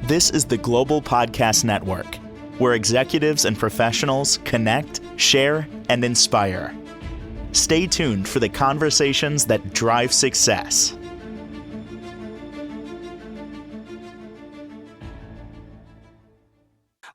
This is the Global Podcast Network, where executives and professionals connect, share, and inspire. Stay tuned for the conversations that drive success.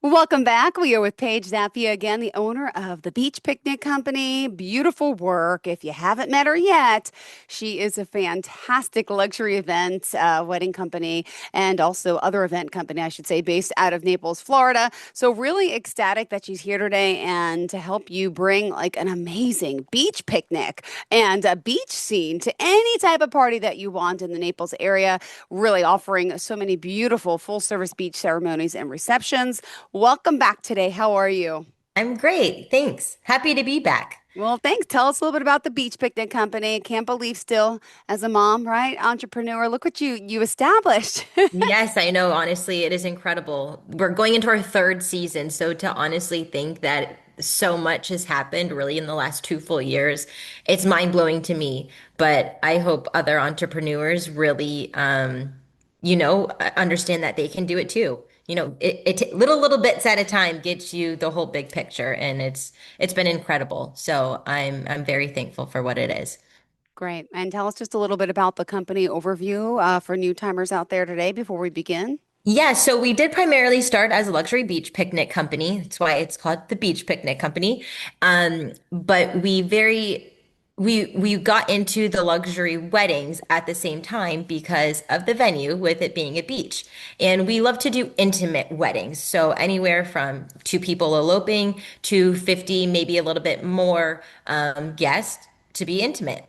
Welcome back. We are with Paige Zappia again, the owner of the Beach Picnic Company. Beautiful work. If you haven't met her yet, she is a fantastic luxury event wedding company and also other event company, I should say, based out of Naples, Florida. So really ecstatic that she's here today and to help you bring like an amazing beach picnic and a beach scene to any type of party that you want in the Naples area. Really offering so many beautiful full service beach ceremonies and receptions. Welcome back today. How are you? I'm great. Thanks. Happy to be back. Well, thanks. Tell us a little bit about the Beach Picnic Company. Can't believe still as a mom, right? Entrepreneur. Look what you established. Yes, I know. Honestly, it is incredible. We're going into our third season. So to honestly think that so much has happened really in the last 2 full years, it's mind-blowing to me. But I hope other entrepreneurs really, understand that they can do it too. Little bits at a time gets you the whole big picture, and it's been incredible. So I'm very thankful for what it is. Great. And tell us just a little bit about the company overview for new timers out there today before we begin. Yeah, so we did primarily start as a luxury beach picnic company. That's why it's called the Beach Picnic Company. But we got into the luxury weddings at the same time because of the venue, with it being a beach. And we love to do intimate weddings. So anywhere from two people eloping to 50, maybe a little bit more guests to be intimate.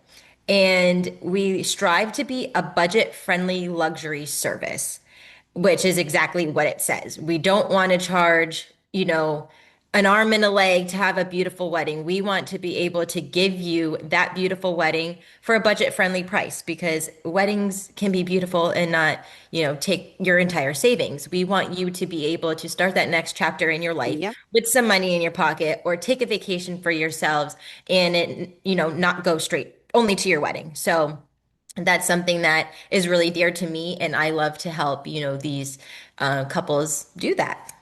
And we strive to be a budget-friendly luxury service, which is exactly what it says. We don't want to charge, an arm and a leg to have a beautiful wedding. We want to be able to give you that beautiful wedding for a budget-friendly price, because weddings can be beautiful and not, take your entire savings. We want you to be able to start that next chapter in your life Yep. with some money in your pocket, or take a vacation for yourselves and it, not go straight only to your wedding. So that's something that is really dear to me, and I love to help, these couples do that.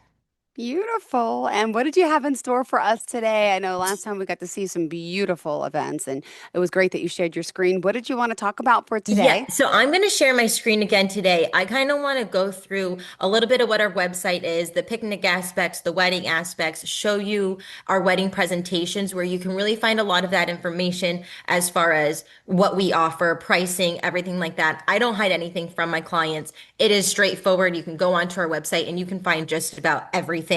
Beautiful. And what did you have in store for us today? I know last time we got to see some beautiful events, and it was great that you shared your screen. What did you want to talk about for Yeah, today? so I'm going to share my screen again today. I kind of want to go through a little bit of what our website is, the picnic aspects, the wedding aspects, show you our wedding presentations where you can really find a lot of that information as far as what we offer, pricing, everything like that. I don't hide anything from my clients. It is straightforward. You can go onto our website and you can find just about everything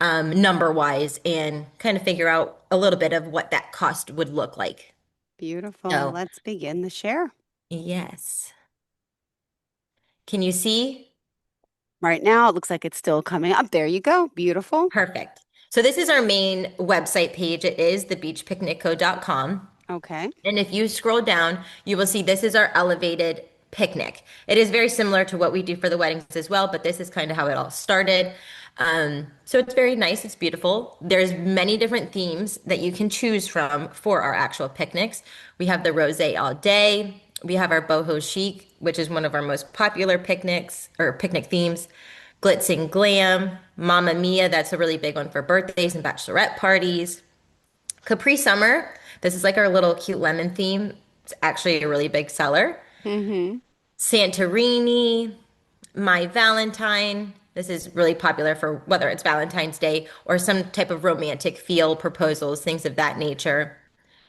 number wise, and kind of figure out a little bit of what that cost would look like. Beautiful. So, Let's begin the share. yes. Can you see? Right now, it looks like it's still coming up. There you go. Beautiful. Perfect. So this is our main website page. It is thebeachpicnicco.com. Okay. And if you scroll down, you will see this is our elevated picnic. It is very similar to what we do for the weddings as well, but this is kind of how it all started. So it's very nice. It's beautiful. There's many different themes that you can choose from for our actual picnics. We have the rosé all day. We have our boho chic, which is one of our most popular picnics or picnic themes. Glitz and glam, Mamma Mia, that's a really big one for birthdays and bachelorette parties. Capri Summer, this is like our little cute lemon theme. It's actually a really big seller. Mm-hmm. Santorini, My Valentine. This is really popular for whether it's Valentine's Day or some type of romantic feel, proposals, things of that nature.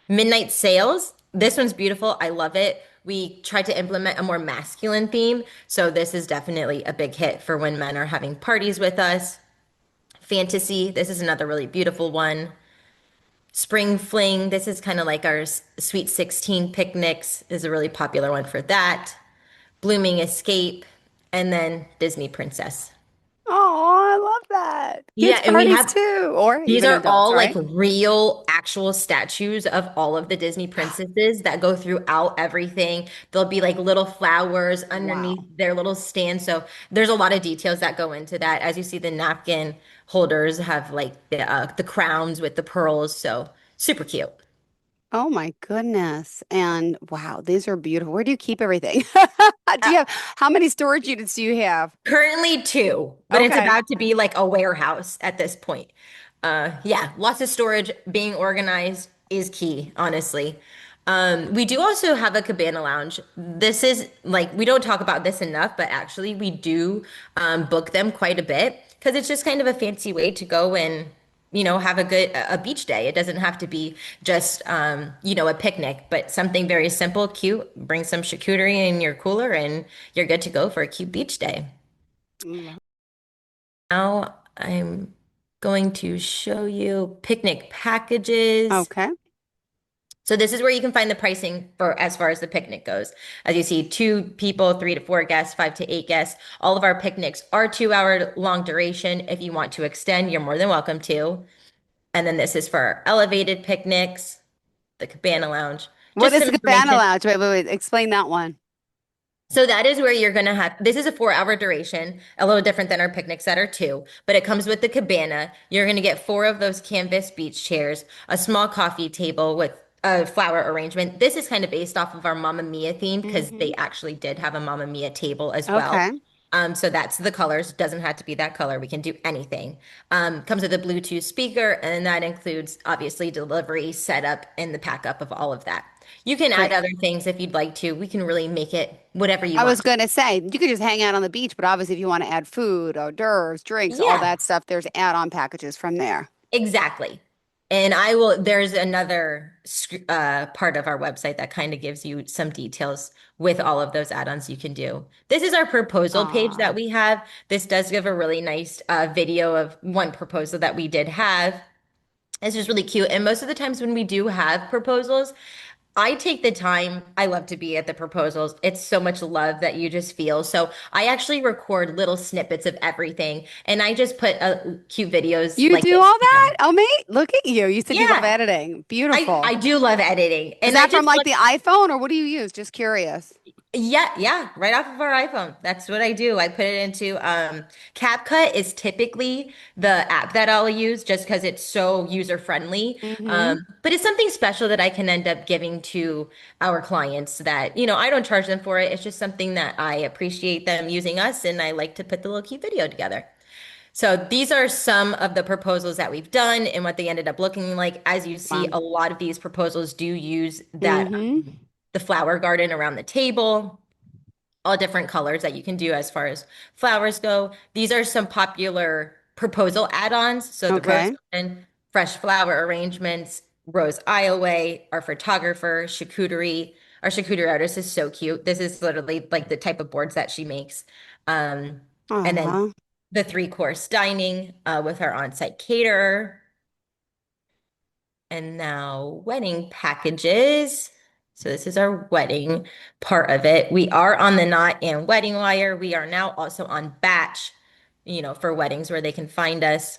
Midnight Sales. This one's beautiful. I love it. We tried to implement a more masculine theme, so this is definitely a big hit for when men are having parties with us. Fantasy. This is another really beautiful one. Spring Fling. This is kind of like our Sweet 16 picnics, is a really popular one for that. Blooming Escape, and then Disney Princess. Oh, I love that. Kids Yeah, and we parties have too, or these even are adults, all like right? real, actual statues of all of the Disney princesses that go throughout everything. There'll be like little flowers underneath Wow. their little stand. So there's a lot of details that go into that. As you see, the napkin holders have like the crowns with the pearls. So super cute. Oh my goodness. And wow, these are beautiful. Where do you keep everything? Do Uh, you have how many storage units do you have? Currently two, but it's Okay. about to be like a warehouse at this point. Yeah, lots of storage. Being organized is key, honestly. We do also have a cabana lounge. This is like, we don't talk about this enough, but actually we do book them quite a bit because it's just kind of a fancy way to go and, have a beach day. It doesn't have to be just, a picnic, but something very simple, cute. Bring some charcuterie in your cooler and you're good to go for a cute beach day. Mm. Now I'm going to show you picnic packages. Okay. So this is where you can find the pricing for as far as the picnic goes. As you see, 2 people, 3 to 4 guests, 5 to 8 guests. All of our picnics are 2 hour long duration. If you want to extend, you're more than welcome to. And then this is for our elevated picnics, the cabana lounge. What Just is some the cabana information. lounge? Wait. Explain that one. So that is where you're gonna have, this is a 4 hour duration, a little different than our picnics that are two, but it comes with the cabana. You're gonna get four of those canvas beach chairs, a small coffee table with a flower arrangement. This is kind of based off of our Mamma Mia theme because Hmm. they actually did have a Mamma Mia table as well. Okay. So that's the colors. Doesn't have to be that color. We can do anything. Comes with a Bluetooth speaker, and that includes obviously delivery, setup, and the pack up of all of that. You can add Great. other things if you'd like to. We can really make it whatever you I was want. going to say, you could just hang out on the beach, but obviously, if you want to add food, hors d'oeuvres, drinks, all Yeah, that stuff, there's add-on packages from there. exactly. And there's another part of our website that kind of gives you some details with all of those add-ons you can do. This is our proposal page Ah, that we have. This does give a really nice video of one proposal that we did have. It's just really cute. And most of the times when we do have proposals, I take the time. I love to be at the proposals. It's so much love that you just feel. So I actually record little snippets of everything and I just put cute videos you like do this all that? together. Oh, mate, look at you. You said you love Yeah, editing. I Beautiful. do love editing. Is And I that from just like look. the iPhone or what do you use? Just curious. Yeah, right off of our iPhone. That's what I do. I put it into CapCut is typically the app that I'll use just because it's so user friendly. Mm-hmm. But it's something special that I can end up giving to our clients that, I don't charge them for it. It's just something that I appreciate them using us and I like to put the little cute video together. So these are some of the proposals that we've done and what they ended up looking like. As you see, Wow. a lot of these proposals do use that Mm-hmm. the flower garden around the table, all different colors that you can do as far as flowers go. These are some popular proposal add-ons. So the rose Okay. garden, fresh flower arrangements, rose aisleway, our photographer, charcuterie. Our charcuterie artist is so cute. This is literally like the type of boards that she makes. Um, and then Uh-huh. the three-course dining with our on-site caterer. And now wedding packages. So this is our wedding part of it. We are on the Knot and Wedding Wire. We are now also on Batch, for weddings where they can find us.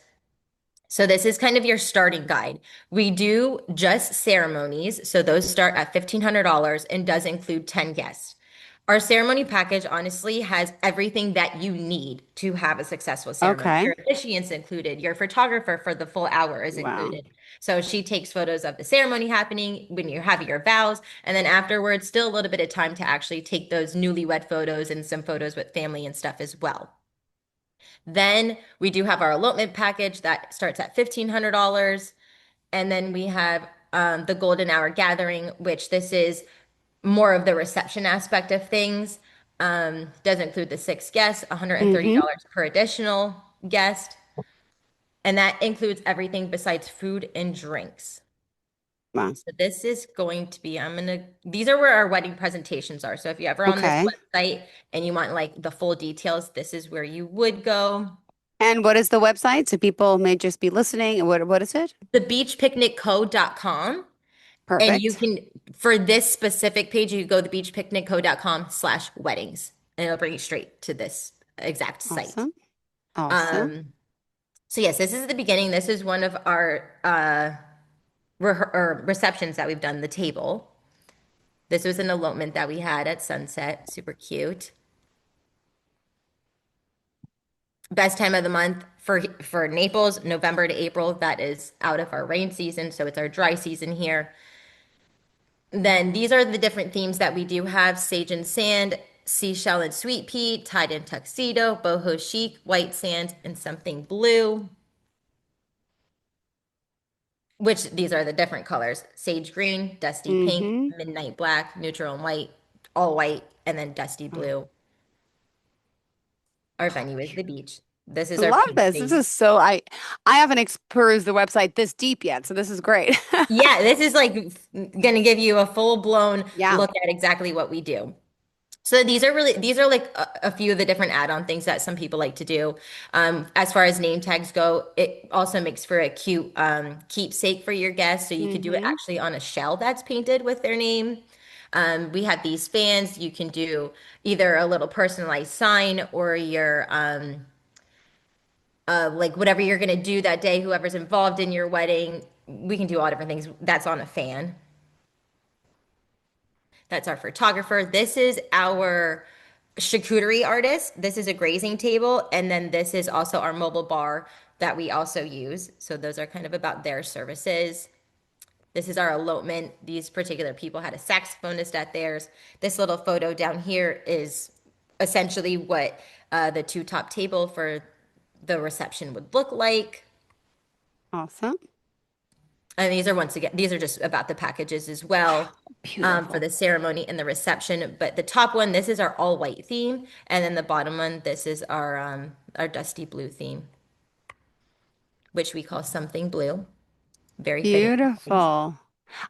So this is kind of your starting guide. We do just ceremonies, so those start at $1,500 and does include 10 guests. Our ceremony package honestly has everything that you need to have a successful ceremony. Okay. Your officiant's included, your photographer for the full hour is Wow. included. So she takes photos of the ceremony happening when you have your vows, and then afterwards, still a little bit of time to actually take those newlywed photos and some photos with family and stuff as well. Then we do have our elopement package that starts at $1,500. And then we have the golden hour gathering, which this is more of the reception aspect of things. Does include the 6 guests, Mm-hmm. $130 per additional guest. And that includes everything besides food and drinks. Wow. So this is going to be, these are where our wedding presentations are. So if you're ever on this Okay. website and you want like the full details, this is where you would go. And what is the website? So people may just be listening. What is it? Thebeachpicnicco.com. And you Perfect. can, for this specific page, you go to thebeachpicnicco.com/weddings, and it'll bring you straight to this exact site. Awesome. Awesome. Um, so yes, this is the beginning. This is one of our receptions that we've done, the table. This was an elopement that we had at sunset. Super cute. Best time of the month for Naples, November to April. That is out of our rain season, so it's our dry season here. Then these are the different themes that we do have: sage and sand, seashell and sweet pea, tied in tuxedo, boho chic, white sand, and something blue, which these are the different colors: sage green, dusty pink, Mm-hmm. midnight black, neutral and white, all white, and then dusty Oh, blue. Our venue is the beach. This is our love this. This pacing. is so I haven't perused the website this deep yet, so this is great. Yeah, this is like going to give you a full-blown Yeah. look at exactly what we do. So these are like a few of the different add-on things that some people like to do. As far as name tags go, it also makes for a cute keepsake for your guests. So you could do it Mm-hmm. actually on a shell that's painted with their name. We have these fans. You can do either a little personalized sign or your like whatever you're gonna do that day, whoever's involved in your wedding. We can do all different things. That's on a fan. That's our photographer. This is our charcuterie artist. This is a grazing table. And then this is also our mobile bar that we also use. So those are kind of about their services. This is our elopement. These particular people had a saxophonist at theirs. This little photo down here is essentially what the two top table for the reception would look like. Awesome. And these are once again, these are just about the packages as well, for Beautiful. the ceremony and the reception. But the top one, this is our all white theme, and then the bottom one, this is our dusty blue theme, which we call something blue. Very fitting. Beautiful.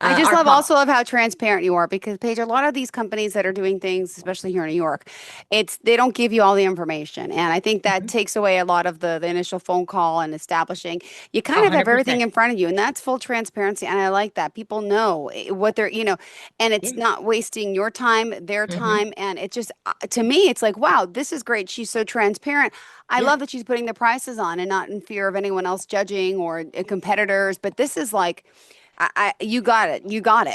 I just Our love pop. also love how transparent you are because Paige, a lot of these companies that are doing things, especially here in New York, it's they don't give you all the information. And I think that Mhm. takes away a lot of the initial phone call and establishing. You kind of have everything 100%. in front of you, and that's full transparency. And I like that. People know what they're, and it's Yeah. not wasting your time, their Hmm. time. And it just to me, it's like, wow, this is great. She's so transparent. I Yeah. love that she's putting the prices on and not in fear of anyone else judging or competitors. But this is like you got it. You got I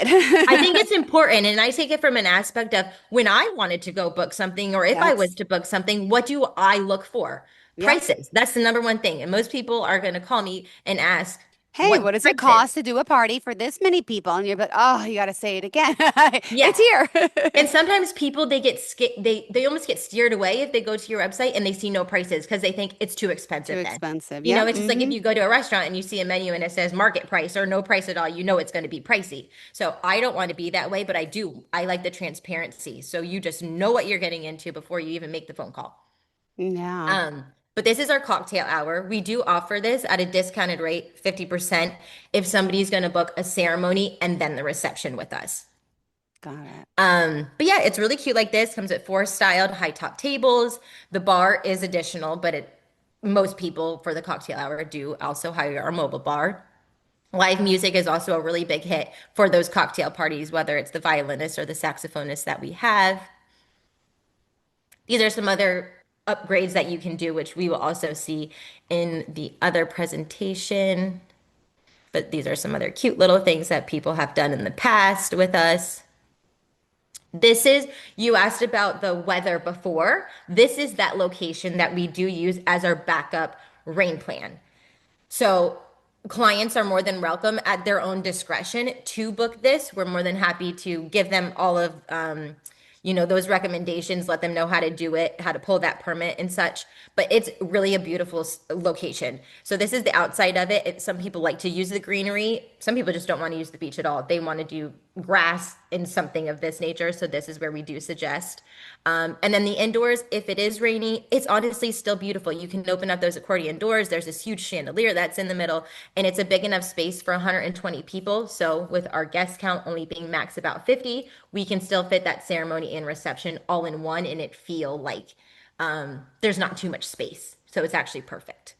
think it. it's important, and I take it from an aspect of when I wanted to go book something, or if I was That's, to book something, what do I look for? yep. Prices. That's the number one thing. And most people are going to call me and ask Hey, what what the does it price is. cost to do a party for this many people? And you're like, oh, you got to say it again. Yeah. It's here. And sometimes people they get they almost get steered away if they go to your website and they see no prices because they think it's too Too expensive then. expensive. You know, Yep. it's just like if Mm-hmm. you go to a restaurant and you see a menu and it says market price or no price at all, you know it's going to be pricey. So I don't want to be that way, but I do. I like the transparency. So you just know what you're getting into before you even make the phone call. Yeah. But this is our cocktail hour. We do offer this at a discounted rate, 50%, if somebody's going to book a ceremony and then the reception with us. Got it. But yeah, it's really cute like this. Comes with four styled high top tables. The bar is additional, but most people for the cocktail hour do also hire our mobile bar. Live music is also a really big hit for those cocktail parties, whether it's the violinist or the saxophonist that we have. These are some other upgrades that you can do, which we will also see in the other presentation. But these are some other cute little things that people have done in the past with us. This is, you asked about the weather before. This is that location that we do use as our backup rain plan. So clients are more than welcome at their own discretion to book this. We're more than happy to give them all of those recommendations, let them know how to do it, how to pull that permit and such. But it's really a beautiful location. So this is the outside of it. Some people like to use the greenery. Some people just don't want to use the beach at all. They want to do grass and something of this nature. So this is where we do suggest. And then the indoors, if it is rainy, it's honestly still beautiful. You can open up those accordion doors. There's this huge chandelier that's in the middle, and it's a big enough space for 120 people. So with our guest count only being max about 50, we can still fit that ceremony and reception all in one, and it feel like there's not too much space. So it's actually perfect.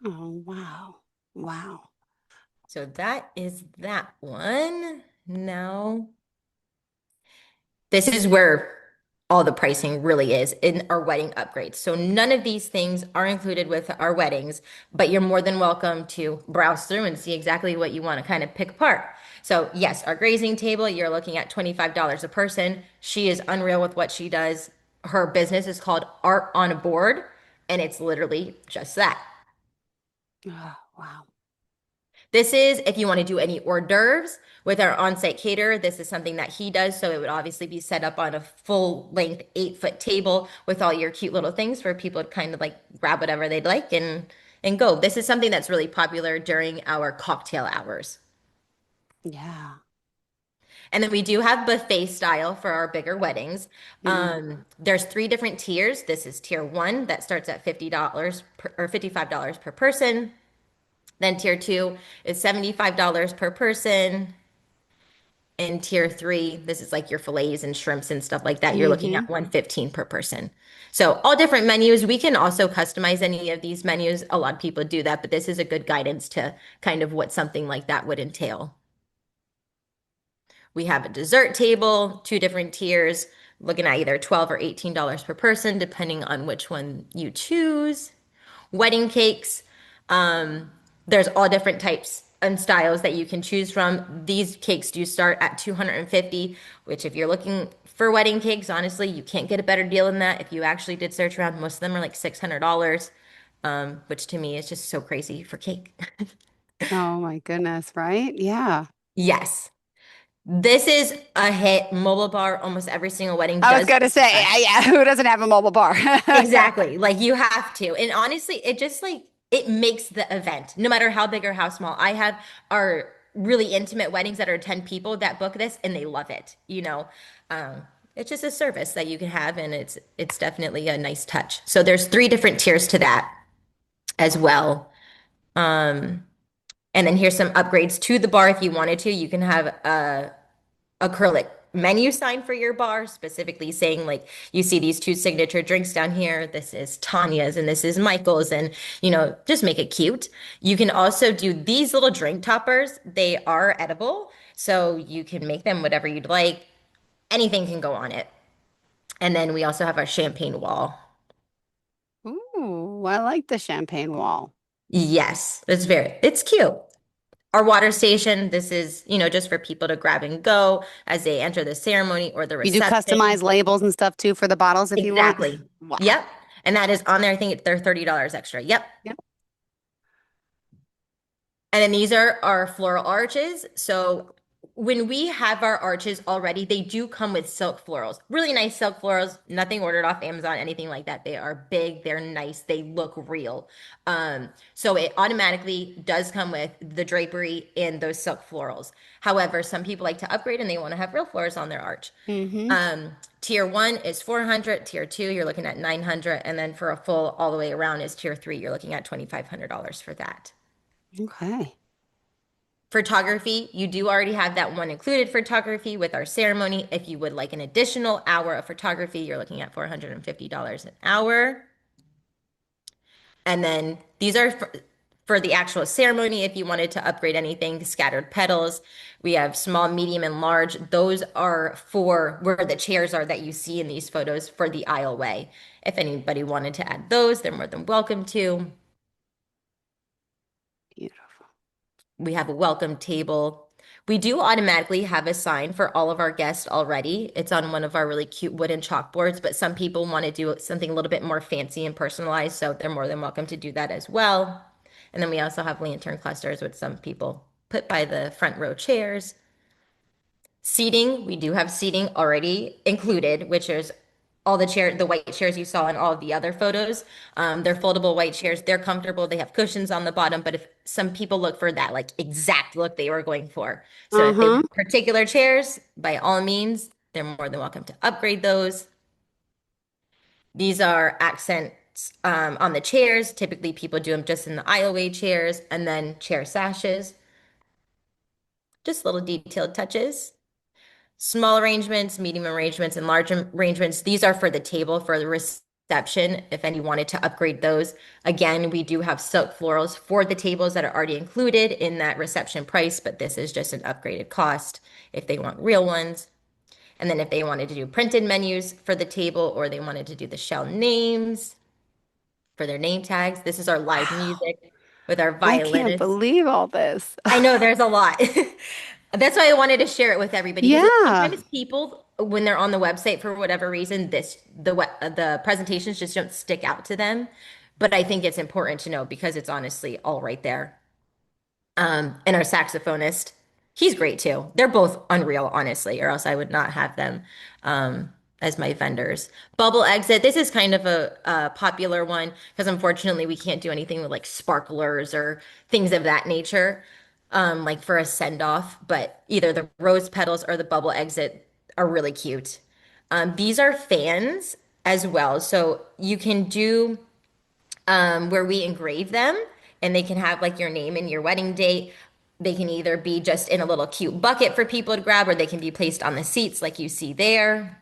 Oh, wow. Wow. So that is that one. Now this is where all the pricing really is in our wedding upgrades. So none of these things are included with our weddings, but you're more than welcome to browse through and see exactly what you want to kind of pick apart. So yes, our grazing table, you're looking at $25 a person. She is unreal with what she does. Her business is called Art on a Board, and it's literally just that. Oh, wow. This is if you want to do any hors d'oeuvres with our on-site caterer. This is something that he does. So it would obviously be set up on a full length 8 foot table with all your cute little things for people to kind of like grab whatever they'd like and go. This is something that's really popular during our cocktail hours. Yeah. And then we do have buffet style for our bigger weddings. Mm. There's three different tiers. This is tier one that starts at $50 or $55 per person. Then tier two is $75 per person. And tier three, this is like your fillets and shrimps and stuff like that. You're looking Mm-hmm. at 115 per person. So all different menus. We can also customize any of these menus. A lot of people do that, but this is a good guidance to kind of what something like that would entail. We have a dessert table, two different tiers, looking at either 12 or $18 per person, depending on which one you choose. Wedding cakes, there's all different types and styles that you can choose from. These cakes do start at 250, which if you're looking for wedding cakes, honestly, you can't get a better deal than that. If you actually did search around, most of them are like $600, which to me is just so crazy for cake. Oh my goodness, right? Yeah. Yes. This is a hit. Mobile bar, almost every single wedding I was does gonna say, us. yeah, who doesn't have a mobile bar? Exactly. Like you have to. And honestly, it just like it makes the event, no matter how big or how small. I have our really intimate weddings that are 10 people that book this and they love it, you know. It's just a service that you can have and it's definitely a nice touch. So there's three different tiers to that as well. And then here's some upgrades to the bar if you wanted to. You can have a acrylic menu sign for your bar, specifically saying like you see these two signature drinks down here. This is Tanya's and this is Michael's, and just make it cute. You can also do these little drink toppers. They are edible, so you can make them whatever you'd like. Anything can go on it. And then we also have our champagne wall. Ooh, I like the champagne wall. Yes, it's cute. Our water station, this is, just for people to grab and go as they enter the ceremony or the You do reception. customize labels and stuff too for the bottles if you want. Exactly. Wow. Yep. And that is on there. I think they're $30 extra. Yep. Yep. And then these are our floral arches. So when we have our arches already, they do come with silk florals. Really nice silk florals. Nothing ordered off Amazon, anything like that. They are big, they're nice, they look real. So it automatically does come with the drapery and those silk florals. However, some people like to upgrade and they want to have real flowers on their arch. Mm-hmm. Tier one is 400, tier two, you're looking at 900, and then for a full all the way around is tier three, you're looking at $2,500 for that. Okay. Photography, you do already have that one included photography with our ceremony. If you would like an additional hour of photography, you're looking at $450 an hour. And then these are for the actual ceremony. If you wanted to upgrade anything, scattered petals, we have small, medium, and large. Those are for where the chairs are that you see in these photos for the aisleway. If anybody wanted to add those, they're more than welcome to. Beautiful. We have a welcome table. We do automatically have a sign for all of our guests already. It's on one of our really cute wooden chalkboards, but some people want to do something a little bit more fancy and personalized, so they're more than welcome to do that as well. And then we also have lantern clusters, which some people put by the front row chairs. Seating, we do have seating already included, which is all the white chairs you saw in all of the other photos. They're foldable white chairs. They're comfortable. They have cushions on the bottom, but if some people look for that like exact look they were going for. So if they Uh-huh. want particular chairs, by all means, they're more than welcome to upgrade those. These are accents on the chairs. Typically, people do them just in the aisleway chairs and then chair sashes. Just little detailed touches. Small arrangements, medium arrangements, and large arrangements. These are for the table for the reception. If any wanted to upgrade those, again, we do have silk florals for the tables that are already included in that reception price, but this is just an upgraded cost if they want real ones. And then if they wanted to do printed menus for the table or they wanted to do the shell names for their name tags, this is our live Wow. music with our I can't violinists. believe all this. I know there's a lot. That's why I wanted to share it with everybody because Yeah. sometimes people, when they're on the website for whatever reason, the presentations just don't stick out to them. But I think it's important to know because it's honestly all right there. And our saxophonist, he's great too. They're both unreal, honestly, or else I would not have them as my vendors. Bubble Exit, this is kind of a popular one because unfortunately we can't do anything with like sparklers or things of that nature, like for a send off. But either the rose petals or the Bubble Exit are really cute. These are fans as well, so you can do where we engrave them and they can have like your name and your wedding date. They can either be just in a little cute bucket for people to grab, or they can be placed on the seats like you see there.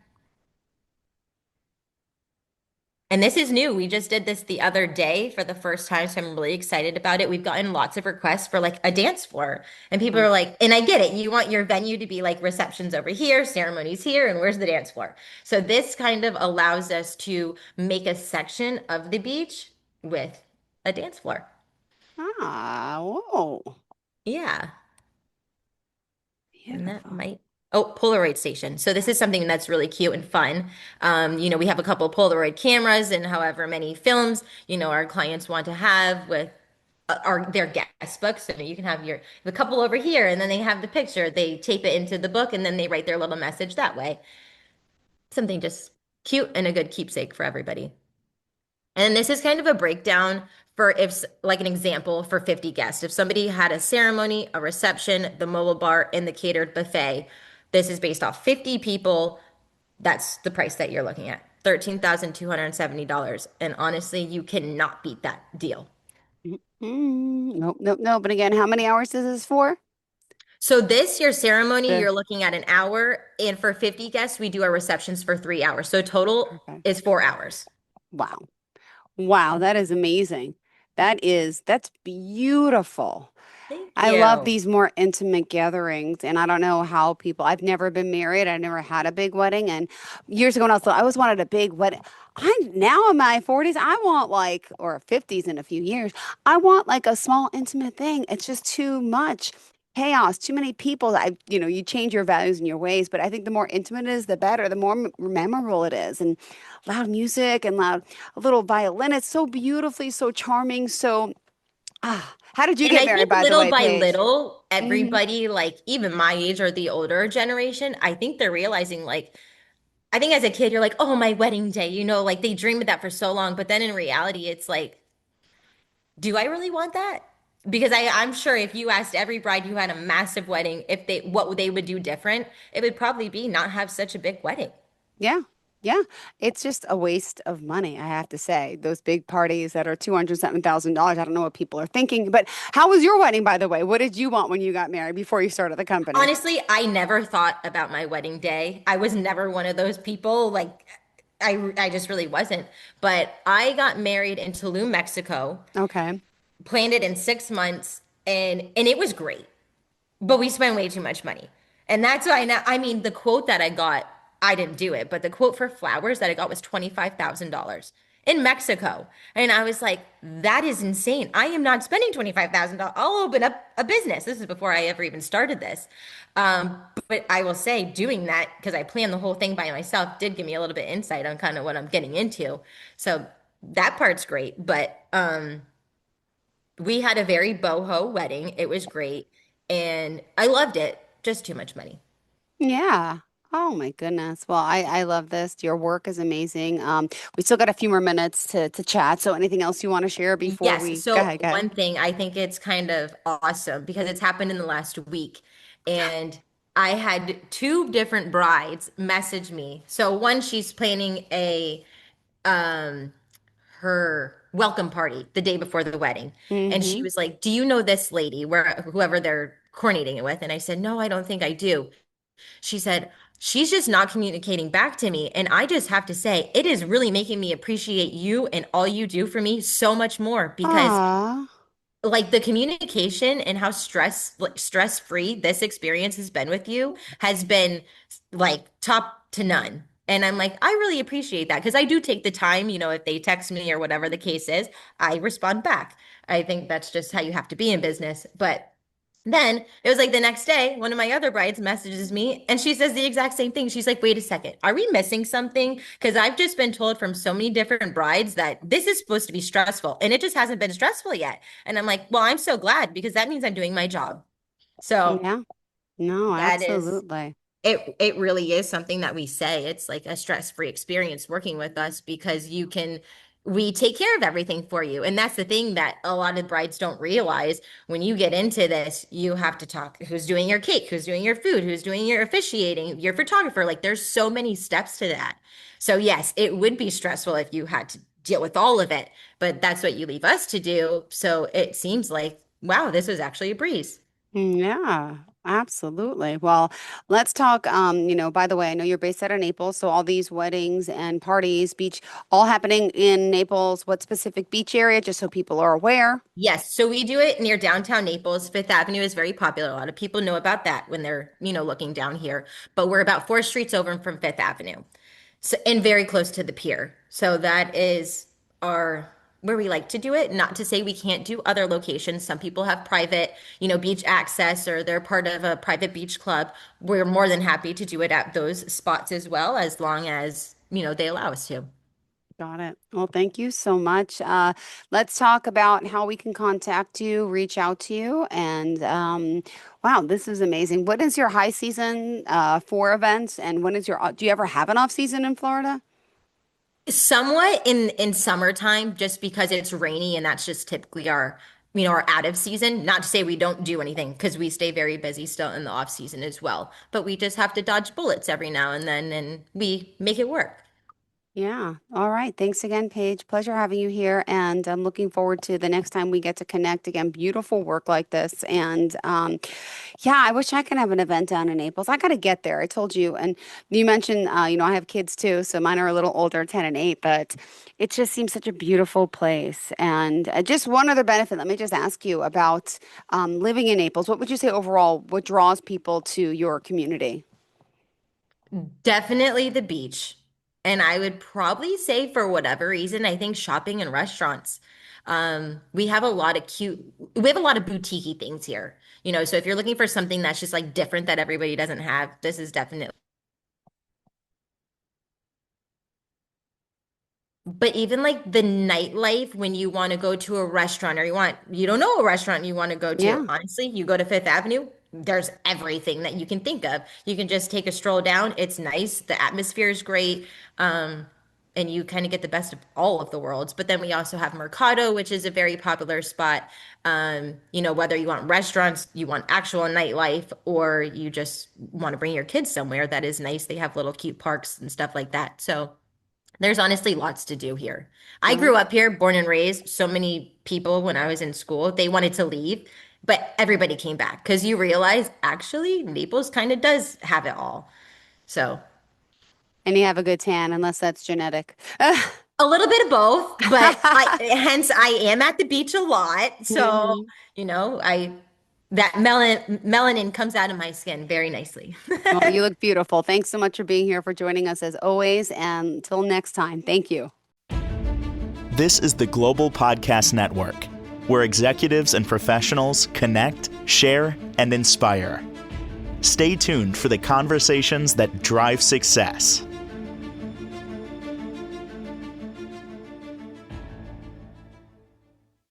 And this is new. We just did this the other day for the first time, so I'm really excited about it. We've gotten lots of requests for like a dance floor, and people are like, and I get it, you want your venue to be like receptions over here, ceremonies here, and where's the dance floor? So this kind of allows us to make a section of the beach with a dance floor. Whoa. Yeah. And that Beautiful. might, oh, Polaroid station. So this is something that's really cute and fun. We have a couple Polaroid cameras and however many films, our clients want to have with their guest book. So you can have the couple over here and then they have the picture. They tape it into the book and then they write their little message that way. Something just cute and a good keepsake for everybody. And this is kind of a breakdown for if, like an example for 50 guests. If somebody had a ceremony, a reception, the mobile bar, and the catered buffet, this is based off 50 people. That's the price that you're looking at, $13,270. And honestly, you cannot beat that deal. Nope, nope, nope. But again, how many hours is this for? So this, your ceremony, The you're looking at an hour. And for 50 guests, we do our receptions for 3 hours. So total Perfect. is 4 hours. Wow. Wow, that is amazing. That's beautiful. Thank I love you. these more intimate gatherings, and I don't know how people. I've never been married. I've never had a big wedding, and years ago, when I always wanted a big wedding. I'm now in my 40s. I want like, or 50s in a few years. I want like a small intimate thing. It's just too much chaos, too many people. You change your values and your ways, but I think the more intimate it is, the better. The more memorable it is, and loud music and loud a little violin. It's so beautifully, so charming, so. How did you And get I married, think by the little way, by Paige? little, Hmm. everybody, like even my age or the older generation, I think they're realizing, like, I think as a kid, you're like, oh, my wedding day, like they dream of that for so long. But then in reality, it's like, do I really want that? Because I'm sure if you asked every bride who had a massive wedding, if what they would do different, it would probably be not have such a big wedding. Yeah. Yeah. It's just a waste of money, I have to say. Those big parties that are $207,000. I don't know what people are thinking. But how was your wedding, by the way? What did you want when you got married before you started the company? Honestly, I never thought about my wedding day. I was never one of those people. Like, I just really wasn't. But I got married in Tulum, Mexico, Okay. planned it in 6 months, and it was great. But we spent way too much money. And that's why now, I mean, the quote that I got, I didn't do it, but the quote for flowers that I got was $25,000 in Mexico. And I was like, that is insane. I am not spending $25,000. I'll open up a business. This is before I ever even started this. But I will say, doing that, because I planned the whole thing by myself, did give me a little bit insight on kind of what I'm getting into. So that part's great. But we had a very boho wedding. It was great. And I loved it. Just too much money. Yeah. Oh my goodness. Well, I love this. Your work is amazing. We still got a few more minutes to chat. So anything else you want to share before Yes. we go So ahead, go ahead. one thing I think it's kind of awesome because it's happened in the last week. And I had two different brides message me. So one, she's planning um her welcome party the day before the wedding. And she Mm-hmm. was like, "Do you know this lady, where whoever they're coordinating it with?" And I said, "No, I don't think I do." She said, she's just not communicating back to me. And I just have to say, it is really making me appreciate you and all you do for me so much more because Ah. like the communication and how stress free this experience has been with you has been like top to none. And I'm like, I really appreciate that because I do take the time, if they text me or whatever the case is, I respond back. I think that's just how you have to be in business. But Then it was like the next day, one of my other brides messages me and she says the exact same thing. She's like, wait a second, are we missing something? Because I've just been told from so many different brides that this is supposed to be stressful and it just hasn't been stressful yet. And I'm like, well, I'm so glad because that means I'm doing my job. So Yeah. No, that is absolutely. it really is something that we say. It's like a stress-free experience working with us because we take care of everything for you. And that's the thing that a lot of brides don't realize. When you get into this, you have to talk who's doing your cake, who's doing your food, who's doing your officiating, your photographer. Like there's so many steps to that. So yes, it would be stressful if you had to deal with all of it, but that's what you leave us to do. So it seems like, wow, this was actually a breeze. Yeah, absolutely. Well, let's talk. By the way, I know you're based out of Naples, so all these weddings and parties, beach, all happening in Naples. What specific beach area, just so people are aware? Yes, so we do it near downtown Naples. Fifth Avenue is very popular. A lot of people know about that when they're, looking down here. But we're about 4 streets over from Fifth Avenue. So and very close to the pier. So that is our where we like to do it. Not to say we can't do other locations. Some people have private, beach access or they're part of a private beach club. We're more than happy to do it at those spots as well, as long as, they allow us to. Got it. Well, thank you so much. Let's talk about how we can contact you, reach out to you, and wow, this is amazing. What is your high season for events, and when is your? Do you ever have an off season in Florida? Somewhat in summertime, just because it's rainy and that's just typically our out of season. Not to say we don't do anything because we stay very busy still in the off season as well. But we just have to dodge bullets every now and then and we make it work. Yeah. All right. Thanks again, Paige. Pleasure having you here. And I'm looking forward to the next time we get to connect again. Beautiful work like this. And yeah, I wish I could have an event down in Naples. I got to get there. I told you. And you mentioned, I have kids too. So mine are a little older, 10 and 8, but it just seems such a beautiful place. And just one other benefit, let me just ask you about living in Naples. What would you say overall, what draws people to your community? Definitely the beach. And I would probably say for whatever reason, I think shopping and restaurants. We have a lot of we have a lot of boutique things here. So if you're looking for something that's just like different that everybody doesn't have, this is definitely. But even like the nightlife, when you want to go to a restaurant or you don't know a restaurant you want to go to, Yeah. honestly, you go to Fifth Avenue, there's everything that you can think of. You can just take a stroll down. It's nice. The atmosphere is great. And you kind of get the best of all of the worlds. But then we also have Mercado, which is a very popular spot. Whether you want restaurants, you want actual nightlife, or you just want to bring your kids somewhere that is nice. They have little cute parks and stuff like that. So there's honestly lots to do here. I grew up here, born and raised. So many people when I was in school, they wanted to leave, but everybody came back because you realize actually Naples kind of does have it all. So And you have a good tan, unless that's genetic. a little bit of both, but I am at the beach a lot. So, Mhm. I that melanin comes out of my skin very nicely. Well, you look beautiful. Thanks so much for being here, for joining us as always. And until next time, thank you. This is the Global Podcast Network, where executives and professionals connect, share, and inspire. Stay tuned for the conversations that drive success.